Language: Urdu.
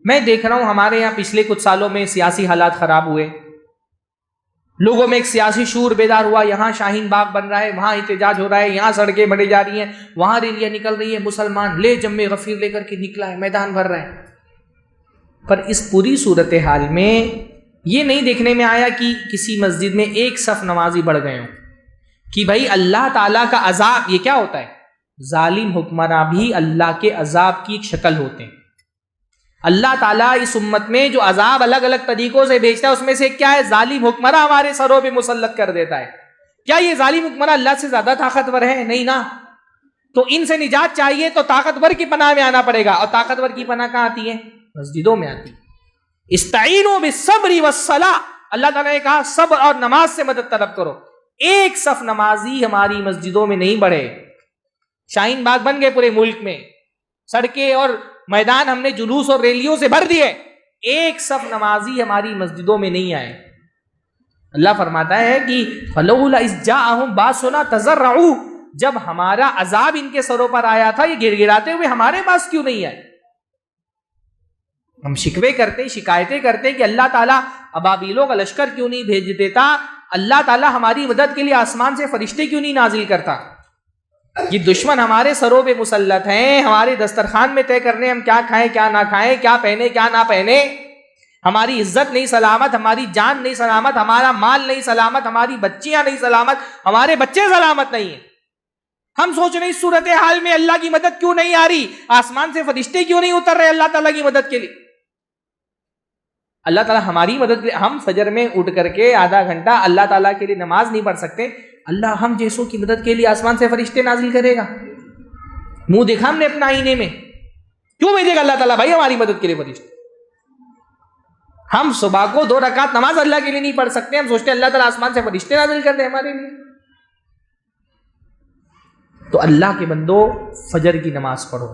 میں دیکھ رہا ہوں ہمارے یہاں پچھلے کچھ سالوں میں سیاسی حالات خراب ہوئے، لوگوں میں ایک سیاسی شعور بیدار ہوا، یہاں شاہین باغ بن رہا ہے، وہاں احتجاج ہو رہا ہے، یہاں سڑکیں بڑھی جا رہی ہیں، وہاں ریلیاں نکل رہی ہیں، مسلمان لے جم غفیر لے کر کے نکلا ہے، میدان بھر رہا ہے۔ پر اس پوری صورتحال میں یہ نہیں دیکھنے میں آیا کہ کسی مسجد میں ایک صف نمازی بڑھ گئے ہوں کہ بھائی اللہ تعالیٰ کا عذاب یہ کیا ہوتا ہے؟ ظالم حکمراں بھی اللہ کے عذاب کی ایک شکل ہوتے ہیں۔ اللہ تعالیٰ اس امت میں جو عذاب الگ الگ طریقوں سے بھیجتا ہے اس میں سے کیا ہے؟ ظالم حکمراں ہمارے سروں پہ مسلط کر دیتا ہے۔ کیا یہ ظالم حکمراں اللہ سے زیادہ طاقتور ہے؟ نہیں نا۔ تو ان سے نجات چاہیے تو طاقتور کی پناہ میں آنا پڑے گا، اور طاقتور کی پناہ کہاں آتی ہے؟ مسجدوں میں آتی ہے۔ استعینوا بالصبر والصلاۃ، اللہ تعالیٰ نے کہا صبر اور نماز سے مدد طلب کرو۔ ایک صف نمازی ہماری مسجدوں میں نہیں بڑھے، شاہین باغ بن گئے پورے ملک میں، سڑکیں اور میدان ہم نے جلوس اور ریلیوں سے بھر دیے، ایک صف نمازی ہماری مسجدوں میں نہیں آئے۔ اللہ فرماتا ہے کہ فلولا اذ جاءہم باسنا تضرعوا، جب ہمارا عذاب ان کے سروں پر آیا تھا یہ گر گراتے ہوئے ہمارے پاس کیوں نہیں آئے؟ ہم شکوے کرتے، شکایتیں کرتے کہ اللہ تعالیٰ ابابیلوں کا لشکر کیوں نہیں بھیج دیتا، اللہ تعالیٰ ہماری مدد کے لیے آسمان سے فرشتے کیوں نہیں نازل کرتا؟ یہ دشمن ہمارے سروں پہ مسلط ہیں، ہمارے دسترخوان میں طے کرنے ہم کیا کھائیں کیا نہ کھائیں، کیا پہنے کیا نہ پہنے، ہماری عزت نہیں سلامت، ہماری جان نہیں سلامت، ہمارا مال نہیں سلامت، ہماری بچیاں نہیں سلامت، ہمارے بچے سلامت نہیں ہیں۔ ہم سوچ رہے اس صورتحال میں اللہ کی مدد کیوں نہیں آ رہی، آسمان سے فرشتے کیوں نہیں اتر رہے اللہ تعالیٰ کی مدد کے لیے؟ اللہ تعالیٰ ہماری مدد کے لیے، ہم فجر میں اٹھ کر کے آدھا گھنٹہ اللہ تعالیٰ کے لیے نماز نہیں پڑھ سکتے، اللہ ہم جیسوں کی مدد کے لیے آسمان سے فرشتے نازل کرے گا؟ منہ دیکھا ہم نے اپنا آئینے میں، کیوں بھیجے گا اللہ تعالیٰ بھائی ہماری مدد کے لیے فرشتے؟ ہم صبح کو 2 رکعت نماز اللہ کے لیے نہیں پڑھ سکتے، ہم سوچتے ہیں اللہ تعالیٰ آسمان سے فرشتے نازل کر دے ہمارے لیے۔ تو اللہ کے بندو فجر کی نماز پڑھو،